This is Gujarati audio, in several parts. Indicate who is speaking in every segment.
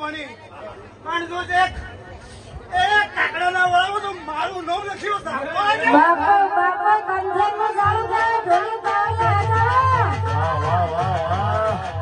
Speaker 1: કરવાની પણ જો એક એ કાકડાના વાળો તો મારું નામ લખ્યું
Speaker 2: બાપા બાપા કંઠેમાં જાળું જાય ઢોલી પાડ્યા હતા
Speaker 3: વાહ વાહ વાહ વાહ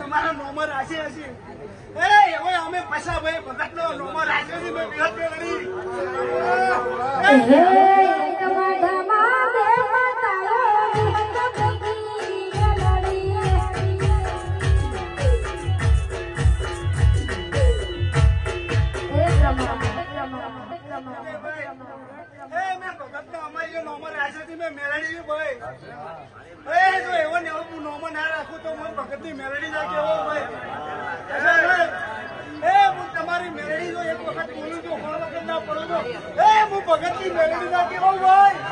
Speaker 1: તમારા નોમર રાશિ હશે અમે પૈસા ભાઈ ભગત નો નોમર રાશિ મેં વિહત મેળવી તમારી મેળડી જો એક વખત બોલું તો 100 વખત ના પડો તો હું ભગત ની મેળડી ના કેવો ભાઈ